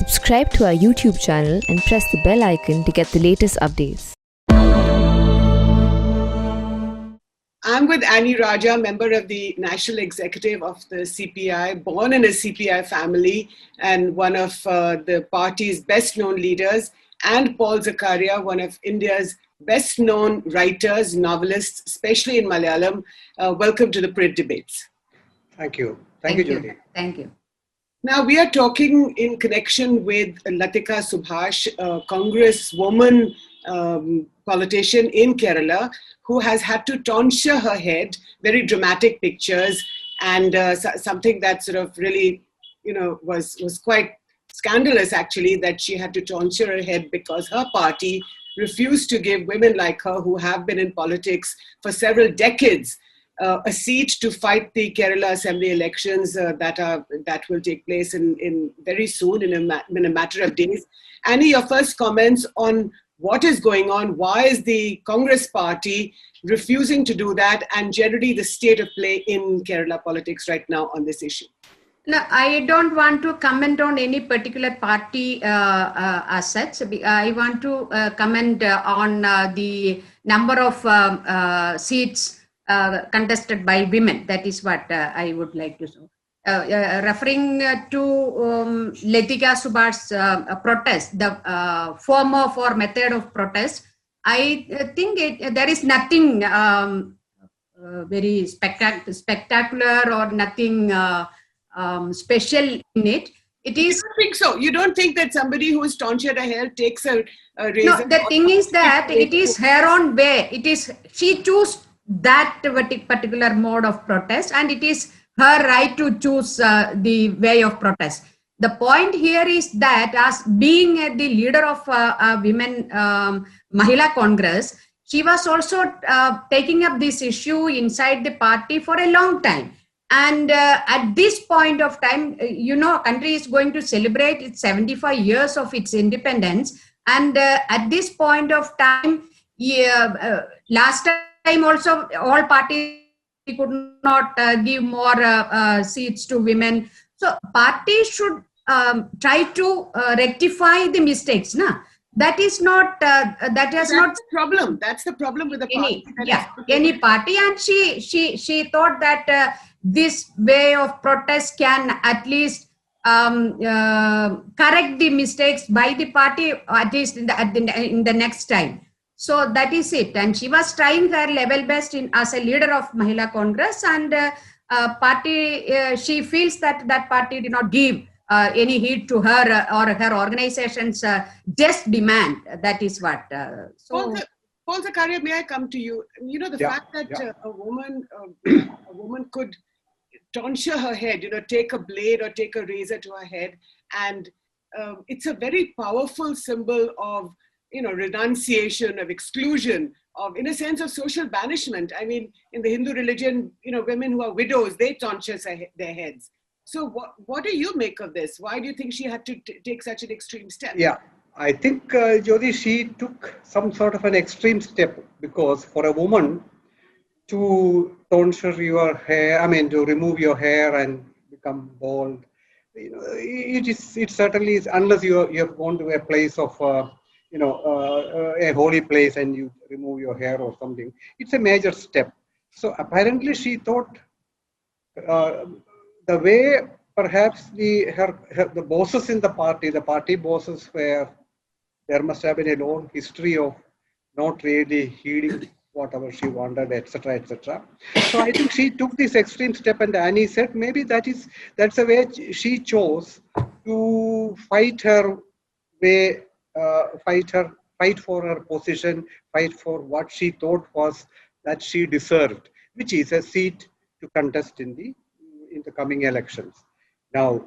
subscribe to our YouTube channel and press the bell icon to get the latest updates. I'm with Annie Raja, member of the National Executive of the CPI, born in a CPI family and one of the party's best-known leaders, and Paul Zacharia, one of India's best-known writers, novelists, especially in Malayalam. Welcome to the Print Debates. Thank you. Thank you, Jyoti. Thank you. Now, we are talking in connection with Lathika Subhash, a Congresswoman politician in Kerala, who has had to tonsure her head, very dramatic pictures, and something that sort of really, was quite scandalous, actually, that she had to tonsure her head because her party refused to give women like her, who have been in politics for several decades, a seat to fight the Kerala Assembly elections that will take place in very soon, in a matter of days. Annie, your first comments on what is going on? Why is the Congress party refusing to do that, and generally the state of play in Kerala politics right now on this issue? No, I don't want to comment on any particular party as such. I want to comment on the number of seats contested by women. That is what I would like to say. Referring to Lathika Subhash's protest, the form of or method of protest, I think there is nothing very spectacular or nothing special in it. It is. You don't think so? You don't think that somebody who is tonsured her hair takes a razor? No, the thing is that it is her own way. It is, she chose that particular mode of protest, and it is her right to choose the way of protest. The point here is that as being the leader of Women Mahila Congress, she was also taking up this issue inside the party for a long time. And at this point of time, country is going to celebrate its 75 years of its independence. And at this point of time, last time also all parties could not give more seats to women. So parties should try to rectify the mistakes. Na? That is not, that's not the problem. That's the problem with the party. Any party. And she thought that this way of protest can at least correct the mistakes by the party, at least in the next time. So that is it. And she was trying her level best as a leader of Mahila Congress, and party, she feels that party did not give any heed to her or her organization's just demand. That is what. Paul Zacharia, may I come to you? The fact that a woman could tonsure her head, take a blade or take a razor to her head, and it's a very powerful symbol of renunciation, of exclusion, of, in a sense, of social banishment. I mean, in the Hindu religion, women who are widows, they tonsure their heads. So what do you make of this? Why do you think she had to take such an extreme step? Yeah, I think, Jyoti, she took some sort of an extreme step, because for a woman to tonsure your hair, to remove your hair and become bald, it certainly is, unless you have gone to a place of a holy place and you remove your hair or something, it's a major step. So apparently she thought the way perhaps the bosses in the party bosses, where there must have been a long history of not really heeding whatever she wanted, etc., etc. So I think she took this extreme step, and Annie said maybe that's a way she chose to fight her way. Fight for her position, fight for what she thought was that she deserved, which is a seat to contest in the coming elections. Now,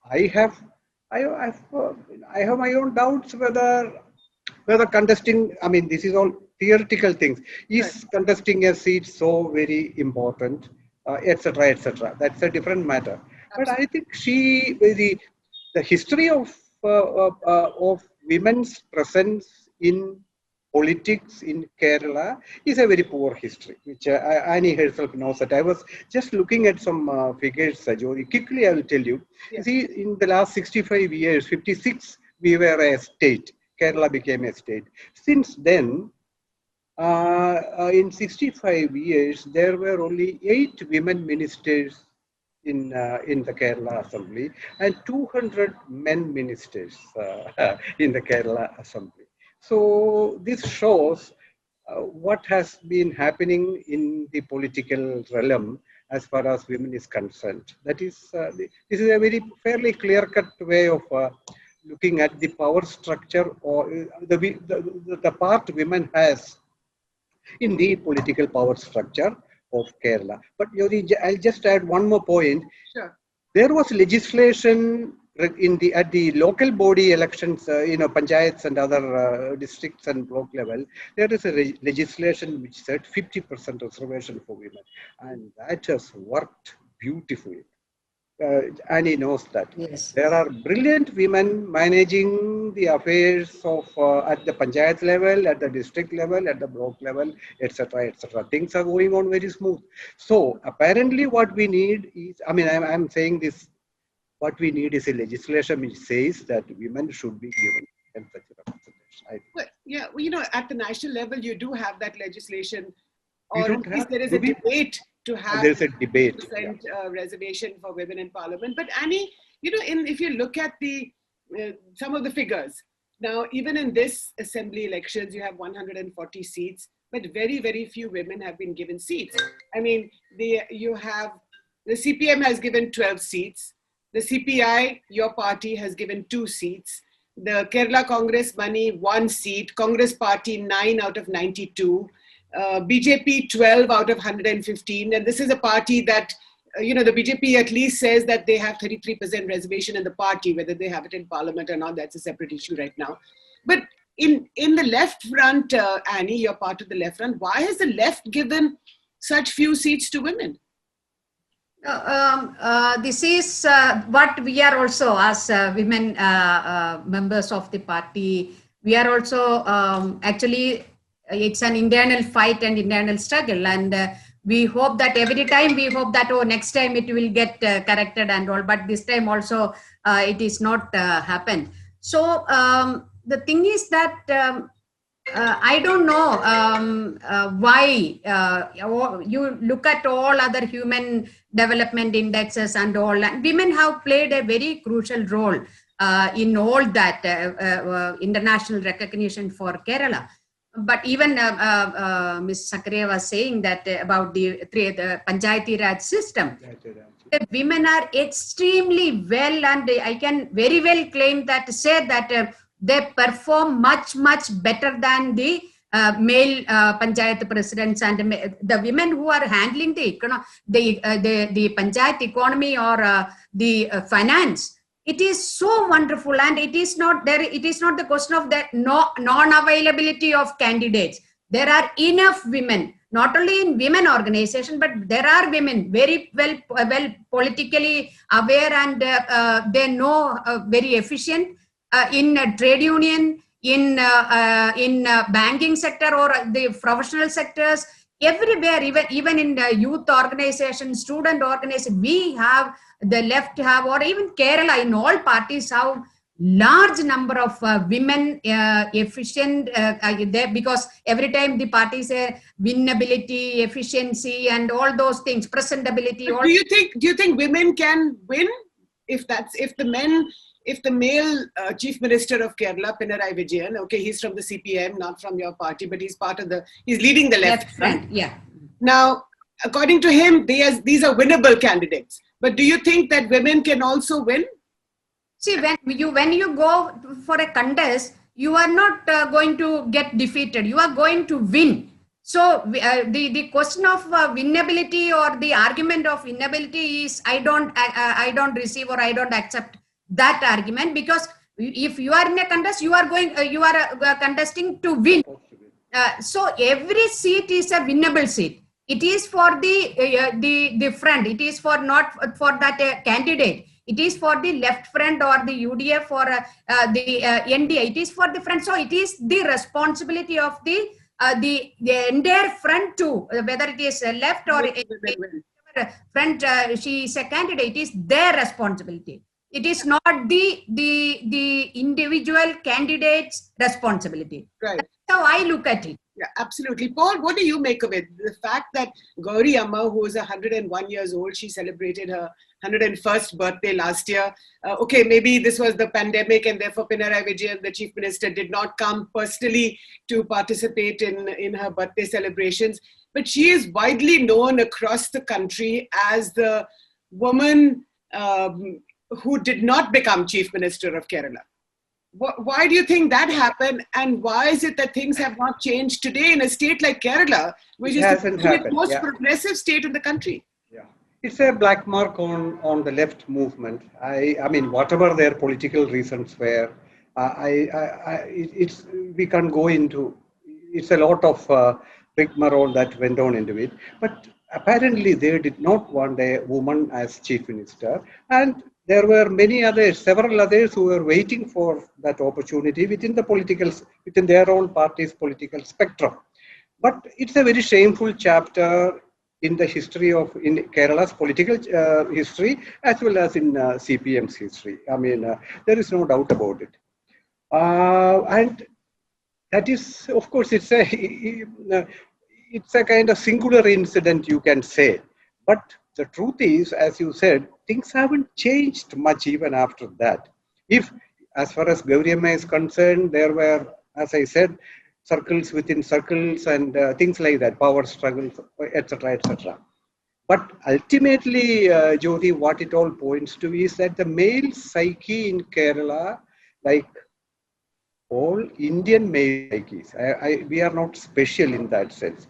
I have my own doubts whether contesting. This is all theoretical things. Is contesting a seat so very important, etc., etc.? That's a different matter. But I think the history of women's presence in politics in Kerala is a very poor history, which Annie herself knows that. I was just looking at some figures, Jyoti. Quickly, I will tell you. Yeah. You see, in the last 65 years, 56, we were a state. Kerala became a state. Since then, in 65 years, there were only 8 women ministers in the Kerala Assembly and 200 men ministers in the Kerala Assembly. So this shows what has been happening in the political realm as far as women is concerned. That is, this is a very fairly clear-cut way of looking at the power structure or the part women has in the political power structure of Kerala. But Yodi, I'll just add one more point. Sure. There was legislation at the local body elections, panchayats and other districts and block level. There is a legislation which said 50% reservation for women, and that has worked beautifully. Annie knows that. Yes. There are brilliant women managing the affairs of at the panchayat level, at the district level, at the block level, etc., etc. Things are going on very smooth. So apparently, what we need is, I'm saying this. What we need is a legislation which says that women should be given such a representation. Well, yeah, well, at the national level, you do have that legislation, We or don't at least have- there is a do we? debate to have There's a debate. 50% reservation for women in parliament. But Annie, if you look at some of the figures, now even in this assembly elections, you have 140 seats, but very, very few women have been given seats. I mean, the CPM has given 12 seats. The CPI, your party, has given 2 seats. The Kerala Congress Money, 1 seat. Congress Party, 9 out of 92. BJP, 12 out of 115. And this is a party that, the BJP at least says that they have 33% reservation in the party. Whether they have it in parliament or not, that's a separate issue right now. But in the left front, Annie, you're part of the left front. Why has the left given such few seats to women? This is what we are also, as women members of the party, we are also actually, it's an internal fight and internal struggle, and we hope that every time we hope that next time it will get corrected and all, but this time also it is not happened. So the thing is that I don't know why you look at all other human development indexes and all, and women have played a very crucial role in all that international recognition for Kerala. But even Ms. Zacharia was saying that about the Panchayati Raj system. The women are extremely well, and I can very well claim that, say that they perform much better than the male panchayat presidents and the women who are handling the panchayat economy or the finance. It is so wonderful, and it is not there. It is not the question of the non-availability of candidates. There are enough women, not only in women organization, but there are women very well politically aware, and they know very efficient in trade union, in banking sector or the professional sectors. Everywhere, even in the youth organization, student organization, we have, the left have, or even Kerala, in all parties have large number of women efficient there, because every time the parties say winnability, efficiency, and all those things, presentability. Do you think women can win if the male chief minister of Kerala, Pinarayi Vijayan, okay, he's from the CPM, not from your party, but he's leading the left front. Yeah. Now, according to him, these are winnable candidates. But do you think that women can also win? See, when you go for a contest, you are not going to get defeated. You are going to win. So the question of winnability or the argument of winnability is, I don't receive or I don't accept that argument, because if you are in a contest, you are contesting to win. So every seat is a winnable seat. It is for the front. It is for not for that candidate. It is for the left front or the UDF or the NDA. It is for the front. So it is the responsibility of the entire front too, whether it is left or front. She is a candidate. It is their responsibility. It is not the individual candidate's responsibility. Right. That's how I look at it. Yeah, absolutely. Paul, what do you make of it? The fact that Gauri Amma, who is 101 years old, she celebrated her 101st birthday last year. Okay, maybe this was the pandemic and therefore Pinarayi Vijayan, the chief minister, did not come personally to participate in her birthday celebrations. But she is widely known across the country as the woman who did not become chief minister of Kerala. Why do you think that happened, and why is it that things have not changed today in a state like Kerala, which is the most progressive state in the country? Yeah, it's a black mark on the left movement. I mean, whatever their political reasons were, we can't go into. It's a lot of rigmarole that went on into it, but apparently they did not want a woman as chief minister, and there were several others who were waiting for that opportunity within their own party's political spectrum. But it's a very shameful chapter in the history in Kerala's political history, as well as in CPM's history. I mean, there is no doubt about it. And that is, of course, it's a kind of singular incident, you can say. But the truth is, as you said, things haven't changed much even after that. As far as Gauri Amma is concerned, there were, as I said, circles within circles and things like that, power struggles, etc., etc. But ultimately, Jyoti, what it all points to is that the male psyche in Kerala, like all Indian male psyches, we are not special in that sense.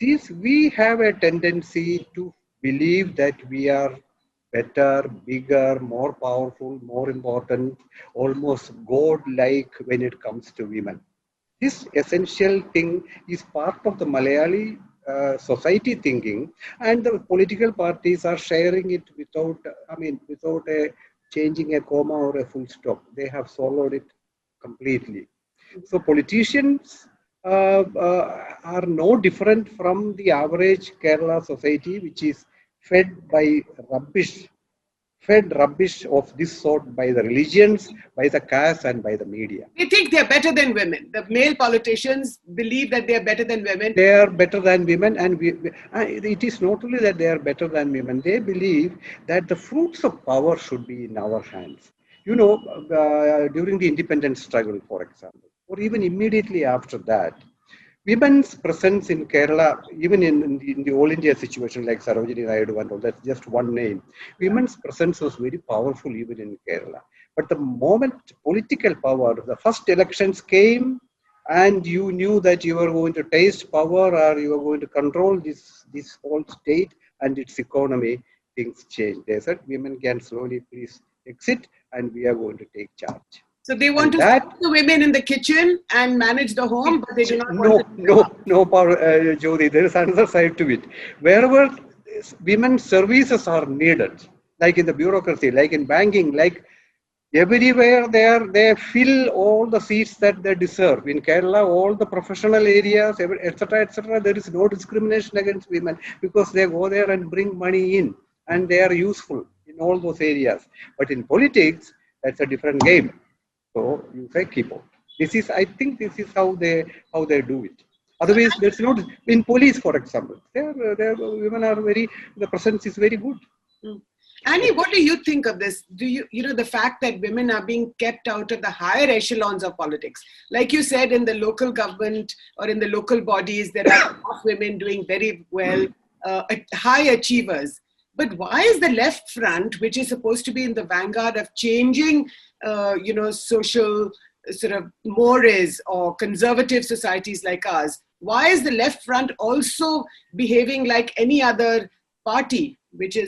We have a tendency to believe that we are better, bigger, more powerful, more important, almost God-like when it comes to women. This essential thing is part of the Malayali society thinking, and the political parties are sharing it without changing a comma or a full stop. They have swallowed it completely. So politicians are no different from the average Kerala society, which is fed rubbish of this sort by the religions, by the caste, and by the media. They think they're better than women. The male politicians believe that they're better than women. They are better than women, and it is not only that they are better than women. They believe that the fruits of power should be in our hands. You know, during the independence struggle, for example, or even immediately after that, women's presence in Kerala, even in the All India situation like Sarojini Naidu and all, that's just one name. Women's presence was very powerful even in Kerala. But the moment political power, the first elections came, and you knew that you were going to taste power or you were going to control this whole state and its economy, things changed. They said women can slowly please exit and we are going to take charge. So they want to stop the women in the kitchen and manage the home, but they do not want No, Jyoti, there is another side to it. Wherever women's services are needed, like in the bureaucracy, like in banking, like everywhere they fill all the seats that they deserve. In Kerala, all the professional areas, etc., there is no discrimination against women because they go there and bring money in and they are useful in all those areas. But in politics, that's a different game. So you say keep out. I think this is how they do it. Otherwise, there's no, in police, for example, women are the presence is very good. Annie, what do you think of this? Do you know the fact that women are being kept out of the higher echelons of politics? Like you said, in the local government or in the local bodies, there are enough women doing very well, high achievers. But why is the left front, which is supposed to be in the vanguard of changing, social sort of mores or conservative societies like ours, why is the left front also behaving like any other party, which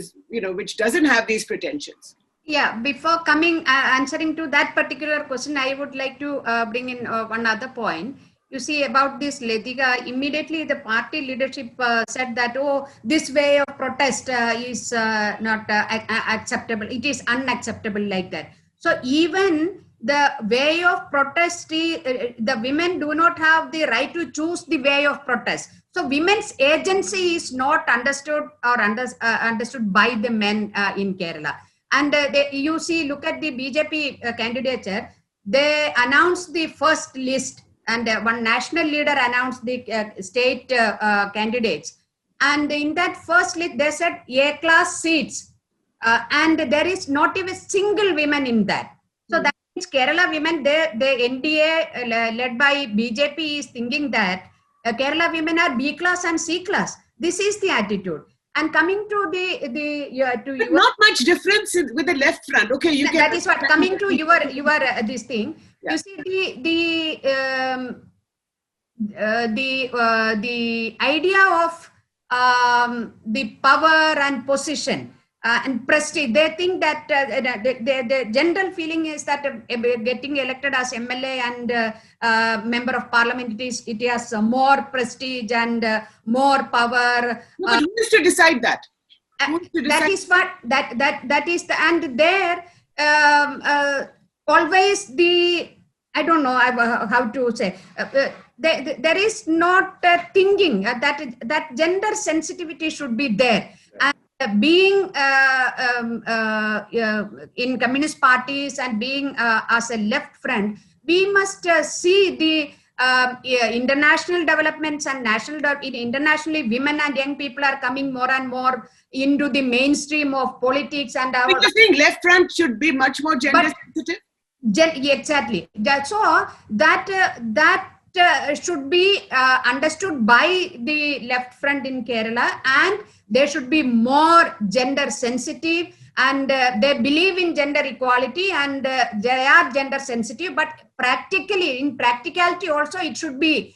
doesn't have these pretensions? Yeah, before answering to that particular question, I would like to bring in one other point. you see about this Lathika, immediately the party leadership said that, oh, this way of protest is not acceptable. It is unacceptable like that. So even the way of protest, the women do not have the right to choose the way of protest. So women's agency is not understood or understood by the men in Kerala. And you see, look at the BJP candidature. They announced the first list, and one national leader announced the state candidates. And in that first list, they said A-class seats. And there is not even a single woman in that. So that means Kerala women, the NDA led by BJP is thinking that Kerala women are B-class and C-class. This is the attitude. And coming to but not much difference with the left front. Okay, you that is what coming to your this thing. Yeah. You see the idea of the power and position and prestige. They think that the general feeling is that getting elected as MLA and member of parliament, it has more prestige and more power. No, but who is to decide that? That is what that is the, and there always the, I don't know how to say, there is not thinking that gender sensitivity should be there. And being in communist parties and being as a left front, we must see the international developments and internationally women and young people are coming more and more into the mainstream of politics. And you're saying left front should be much more gender sensitive? Exactly. So that should be understood by the left front in Kerala, and they should be more gender sensitive, and they believe in gender equality, and they are gender sensitive, but practically, in practicality also, it should be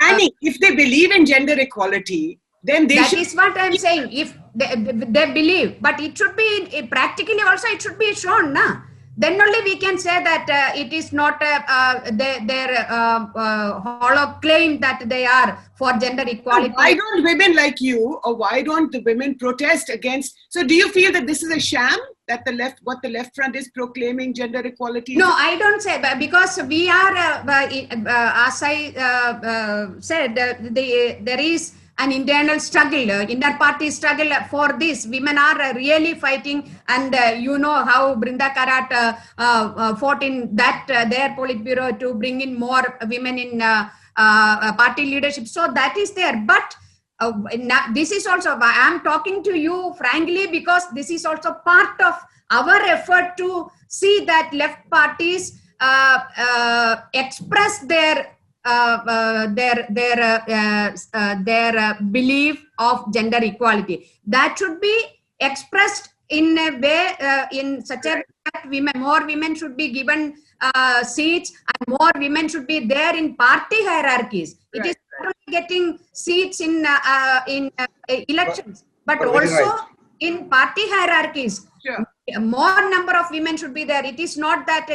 Annie, if they believe in gender equality, then they that is what I'm saying. If they believe, but it should be practically also, it should be shown, na? Then only we can say that it is not their hollow claim that they are for gender equality. So why don't women like you, or why don't the women protest against? So do you feel that this is a sham, that what the left front is proclaiming gender equality? No, I don't say, because we are, as I said, there is an internal struggle, inter-party struggle for this. Women are really fighting, and you know how Brinda Karat fought in that their Politburo to bring in more women in party leadership. So that is there. But this is also, I am talking to you frankly, because this is also part of our effort to see that left parties express their belief of gender equality. That should be expressed in a way, in such a way that more women should be given seats, and more women should be there in party hierarchies. Right. It is not only getting seats in elections, but also in party hierarchies. Sure. More number of women should be there. It is not that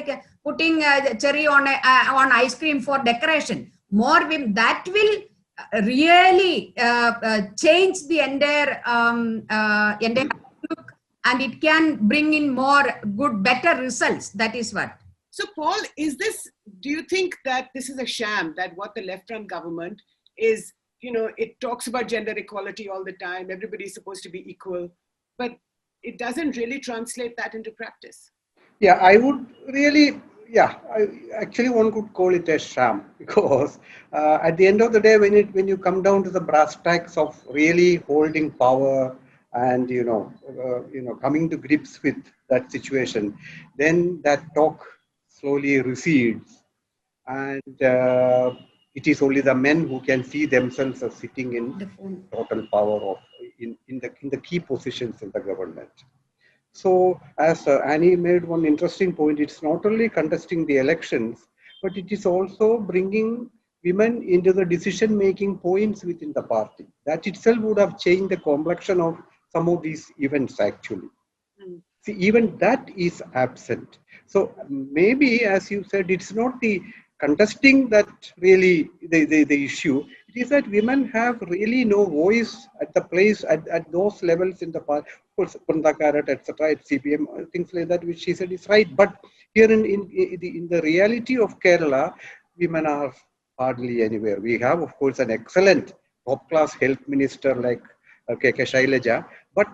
putting a cherry on ice cream for decoration. More women, that will really change the entire look, and it can bring in more better results. That is what. So Paul, do you think that this is a sham, that what the left front government is, it talks about gender equality all the time, everybody's supposed to be equal, but it doesn't really translate that into practice? Yeah, I would really, actually one could call it a sham, because at the end of the day, when you come down to the brass tacks of really holding power and coming to grips with that situation, then that talk slowly recedes, and it is only the men who can see themselves as sitting in total power in the key positions in the government. So, as Annie made one interesting point, it's not only contesting the elections, but it is also bringing women into the decision-making points within the party. That itself would have changed the complexion of some of these events, actually. See, even that is absent. So maybe, as you said, it's not the contesting that really the issue. It is that women have really no voice at the place, at those levels in the party. Of course, Pandakarat, etc., at CPM, things like that, which she said is right. But here in the reality of Kerala, women are hardly anywhere. We have, of course, an excellent top-class health minister like K.K. Shailaja, but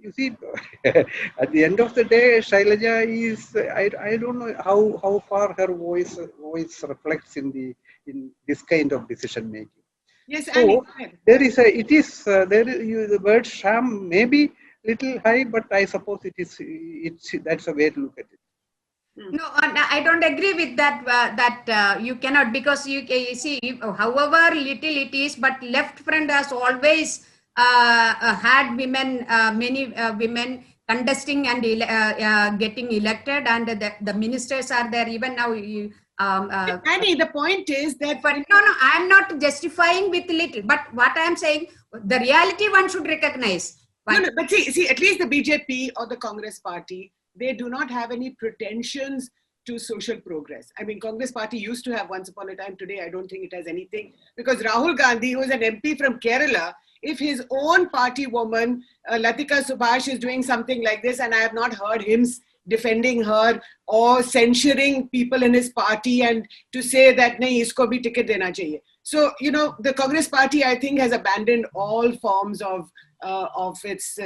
you see, at the end of the day, Shailaja is, I don't know how far her voice reflects in this kind of decision making. Yes, So there is the word sham may be little high, but I suppose that's a way to look at it. No, I don't agree with that. You cannot, because you see, however little it is, but left front has always had women, many women contesting and getting elected, and the ministers are there even now. Annie, the point is that No, I am not justifying with little, but what I am saying, the reality one should recognize. No, but see, at least the BJP or the Congress party, they do not have any pretensions to social progress. I mean, Congress party used to have once upon a time. Today, I don't think it has anything, because Rahul Gandhi, who is an MP from Kerala, if his own party woman, Lathika Subhash, is doing something like this, and I have not heard him defending her or censuring people in his party and to say that nahi, isko bhi ticket dena chahiye. So, you know, the Congress party, I think, has abandoned all forms of its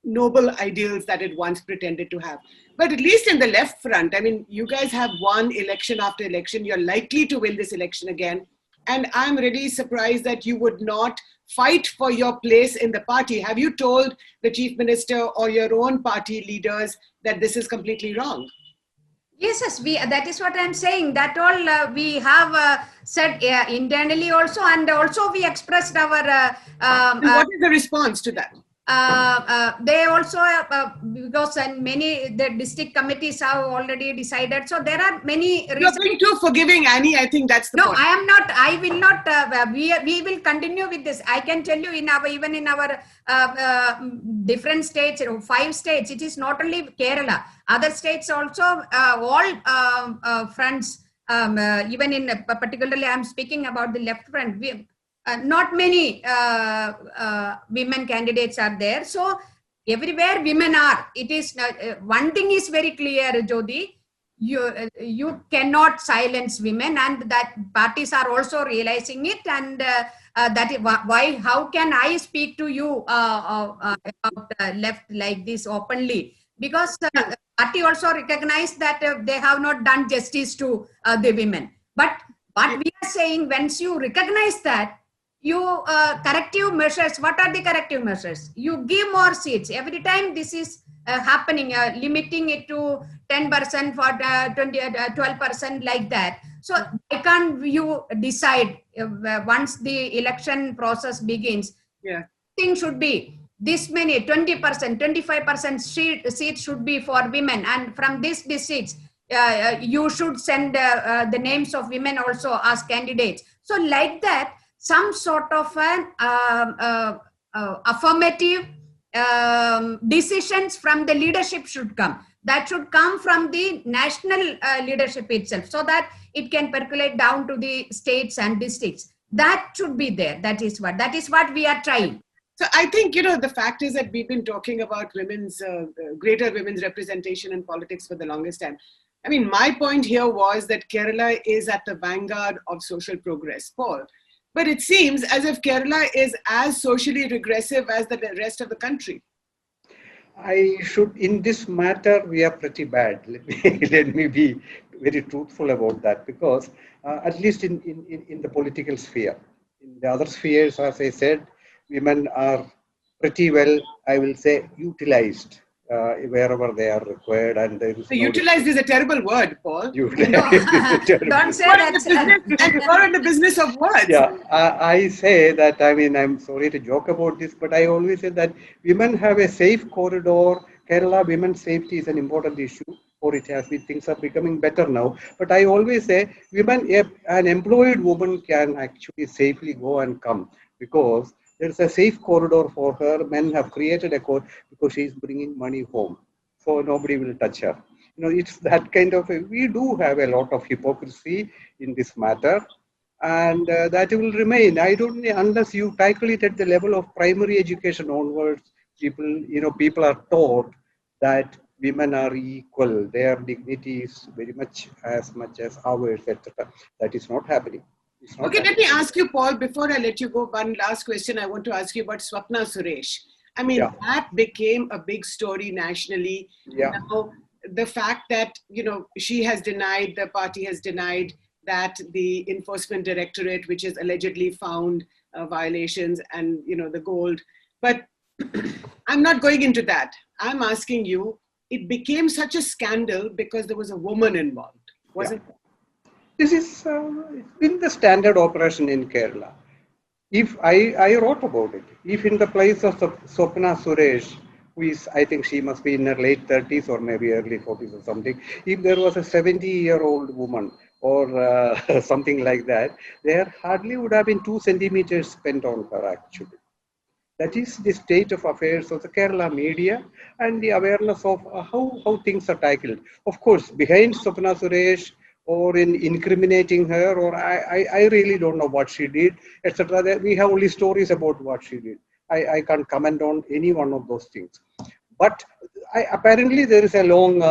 noble ideals that it once pretended to have. But at least in the left front, I mean, you guys have won election after election. You're likely to win this election again. And I'm really surprised that you would not fight for your place in the party. Have you told the chief minister or your own party leaders that this is completely wrong? Yes, that is what I'm saying. That all we have said internally also, and also we expressed our... what is the response to that? They also, because many the district committees have already decided. So there are many. You're being too forgiving, Annie. I think that's the point. No, I am not. I will not. We will continue with this. I can tell you even in our different states, 5 states. It is not only Kerala. Other states also, all fronts. Even in particularly, I am speaking about the left front. Not many women candidates are there. So everywhere women are. It is one thing is very clear, Jyoti. You cannot silence women, and that parties are also realizing it. And that is why. How can I speak to you about left like this openly? Because party also recognize that they have not done justice to the women. But what we are saying, once you recognize that, you corrective measures. What are the corrective measures? You give more seats every time this is happening, limiting it to 10% for 12% like that. So why can't you decide once the election process begins? Yeah, thing should be this many 20%, 25% seats should be for women, and from these seats you should send the names of women also as candidates. So like that, some sort of an affirmative decisions from the leadership should come. That should come from the national leadership itself, so that it can percolate down to the states and districts. That should be there. That is what we are trying. So I think, the fact is that we've been talking about women's, greater women's representation in politics for the longest time. I mean, my point here was that Kerala is at the vanguard of social progress, Paul. But it seems as if Kerala is as socially regressive as the rest of the country. In this matter, we are pretty bad. Let me be very truthful about that, because at least in the political sphere, in the other spheres, as I said, women are pretty well, I will say, utilized wherever they are required. And there is utilized is a terrible word, Paul. Don't say that. And you're in the business of words. Yeah, I say that, I mean, I'm sorry to joke about this, but I always say that women have a safe corridor. Kerala women's safety is an important issue, or it has been. Things are becoming better now. But I always say an employed woman can actually safely go and come, because there's a safe corridor for her. Men have created a corridor because she's bringing money home. So nobody will touch her. It's that kind of, we do have a lot of hypocrisy in this matter. And that will remain. I don't, unless you tackle it at the level of primary education onwards, people are taught that women are equal, their dignity is very much as ours, etc. That is not happening. Okay, let me ask you, Paul, before I let you go, one last question I want to ask you about Sapna Suresh. I mean, that became a big story nationally. Yeah. Now, the fact that, she has denied, the party has denied that the Enforcement Directorate, which has allegedly found violations and, the gold. But I'm not going into that. I'm asking you, it became such a scandal because there was a woman involved, wasn't it? This is it's been the standard operation in Kerala. If I wrote about it, if in the place of Sapna Suresh, who is, I think she must be in her late 30s or maybe early 40s or something, if there was a 70-year-old woman or something like that, there hardly would have been 2 centimeters spent on her actually. That is the state of affairs of the Kerala media and the awareness of how things are tackled. Of course, behind Sapna Suresh or in incriminating her, or I really don't know what she did, etc. We have only stories about what she did. I can't comment on any one of those things. But apparently there is a long,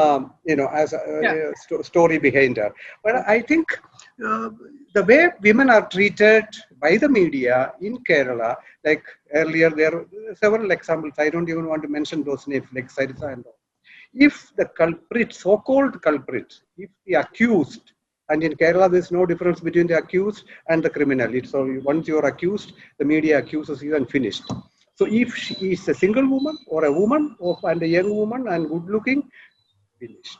story behind her. But I think the way women are treated by the media in Kerala, like earlier, there are several examples. I don't even want to mention those names, like Sarisa and all. If the culprit, so-called culprit, if the accused, and in Kerala there's no difference between the accused and the criminal. It's only once you're accused, the media accuses you and finished. So if she is a single woman or a woman and a young woman and good looking, finished.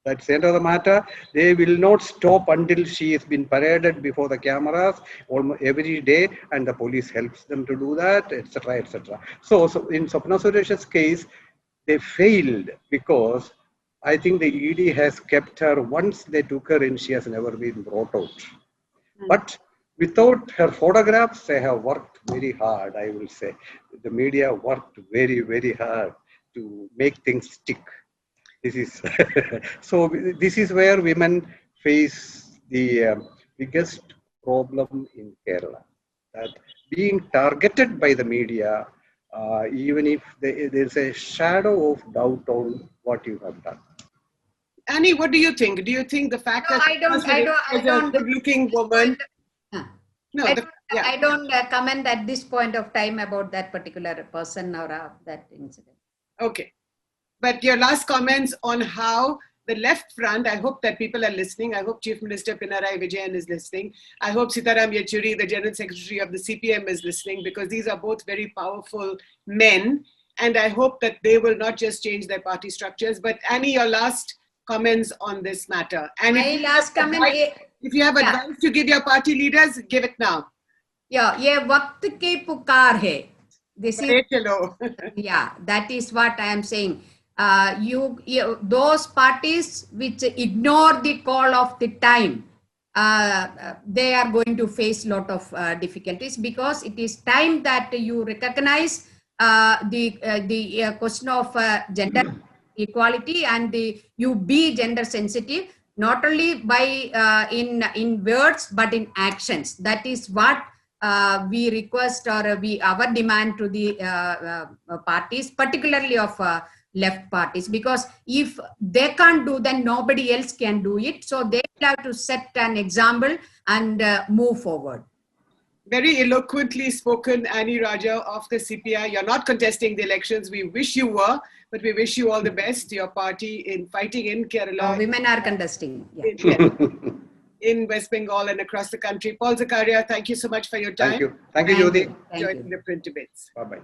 That's the end of the matter. They will not stop until she has been paraded before the cameras almost every day, and the police helps them to do that, etc., etc. So in Sapna Suresh's case, they failed because I think the ED has kept her. Once they took her in, she has never been brought out. But without her photographs, they have worked very hard, I will say. The media worked very, very hard to make things stick. This is so. This is where women face the biggest problem in Kerala. That being targeted by the media, even if there's a shadow of doubt on what you have done. Annie, what do you think? Do you think the fact that I don't a good-looking woman? I don't comment at this point of time about that particular person or that incident. Okay. But your last comments on how the left front, I hope that people are listening. I hope Chief Minister Pinarayi Vijayan is listening. I hope Sitaram Yechuri, the General Secretary of the CPM, is listening, because these are both very powerful men. And I hope that they will not just change their party structures. But Annie, your last comments on this matter. And if you have advice to give your party leaders, give it now. Yeah, ye waqt ki pukar hai. This is, yeah, that is what I am saying. Those parties which ignore the call of the time, they are going to face a lot of difficulties, because it is time that you recognize the question of gender equality, and you be gender sensitive, not only by in words but in actions. That is what we request, or our demand to the parties, particularly of left parties, because if they can't do, then nobody else can do it. So they have to set an example and move forward. Very eloquently spoken, Annie Raja of the CPI. You're not contesting the elections. We wish you were, but we wish you all the best. Your party in fighting in Kerala. Women are contesting. Yeah. In West Bengal and across the country. Paul Zacharia, thank you so much for your time. Thank you, Jyoti. Join the print debates. Bye-bye.